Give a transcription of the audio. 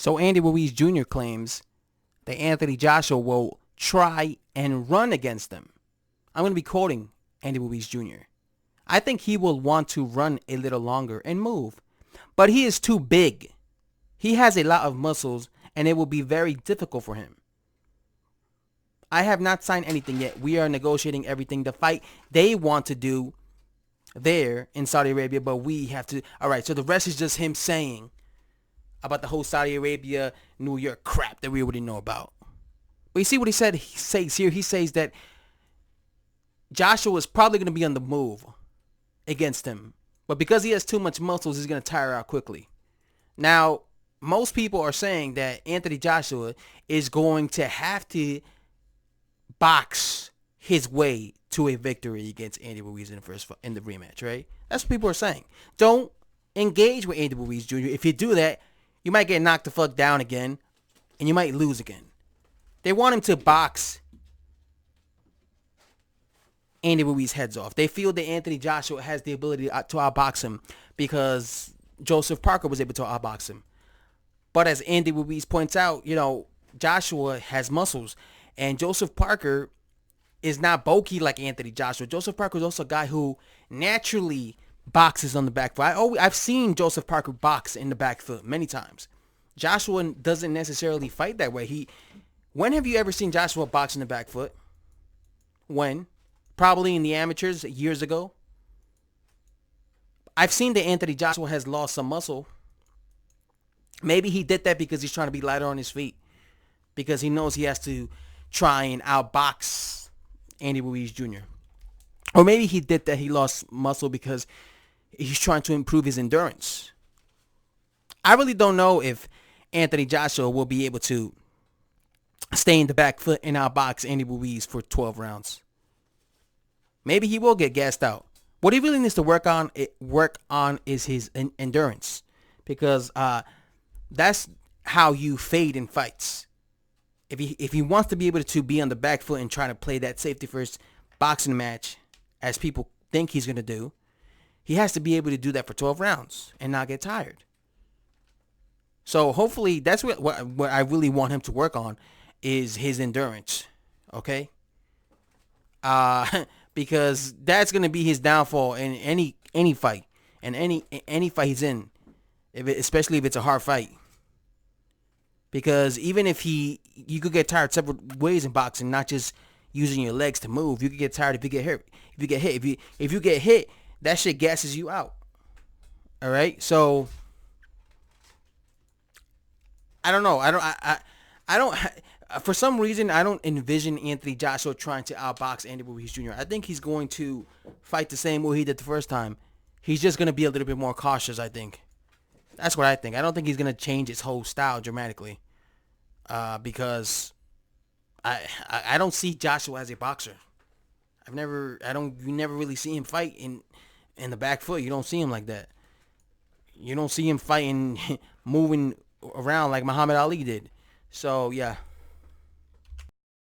So Andy Ruiz Jr. claims that Anthony Joshua will try and run against him. I'm going to be quoting Andy Ruiz Jr. I think he will want to run a little longer and move, but he is too big. He has a lot of muscles, and it will be very difficult for him. I have not signed anything yet. We are negotiating everything. The fight they want to do there in Saudi Arabia, but we have to. All right, so the rest is just him saying about the whole Saudi Arabia, New York crap that we already know about. But you see what he said? He says here, he says that Joshua is probably going to be on the move against him. But because he has too much muscles, he's going to tire out quickly. Now, most people are saying that Anthony Joshua is going to have to box his way to a victory against Andy Ruiz in the rematch, right? That's what people are saying. Don't engage with Andy Ruiz Jr. If you do that, you might get knocked the fuck down again, and you might lose again. They want him to box Andy Ruiz heads off. They feel that Anthony Joshua has the ability to outbox him because Joseph Parker was able to outbox him. But as Andy Ruiz points out, Joshua has muscles, and Joseph Parker is not bulky like Anthony Joshua. Joseph Parker is also a guy who naturally boxes on the back foot. I've seen Joseph Parker box in the back foot many times. Joshua doesn't necessarily fight that way. When have you ever seen Joshua box in the back foot? When? Probably in the amateurs years ago. I've seen that Anthony Joshua has lost some muscle. Maybe he did that because he's trying to be lighter on his feet. Because he knows he has to try and outbox Andy Ruiz Jr. Or maybe he did that, he lost muscle because he's trying to improve his endurance. I really don't know if Anthony Joshua will be able to stay in the back foot and outbox Andy Ruiz for 12 rounds. Maybe he will get gassed out. What he really needs to work on is his endurance, because that's how you fade in fights. If he wants to be able to be on the back foot and try to play that safety first boxing match, as people think he's going to do, he has to be able to do that for 12 rounds and not get tired. So hopefully that's what I really want him to work on is his endurance, okay? Because that's going to be his downfall in any fight, and any fight he's in, especially if it's a hard fight. Because even if you could get tired several ways in boxing, not just using your legs to move. You could get tired if you get hurt. If you get hit, that shit gasses you out. All right, so I don't know. I don't. For some reason, I don't envision Anthony Joshua trying to outbox Andy Ruiz Jr. I think he's going to fight the same way he did the first time. He's just going to be a little bit more cautious, I think. That's what I think. I don't think he's going to change his whole style dramatically. Because I don't see Joshua as a boxer. You never really see him fight in the back foot. You don't see him like that. You don't see him fighting, moving around like Muhammad Ali did. So, yeah.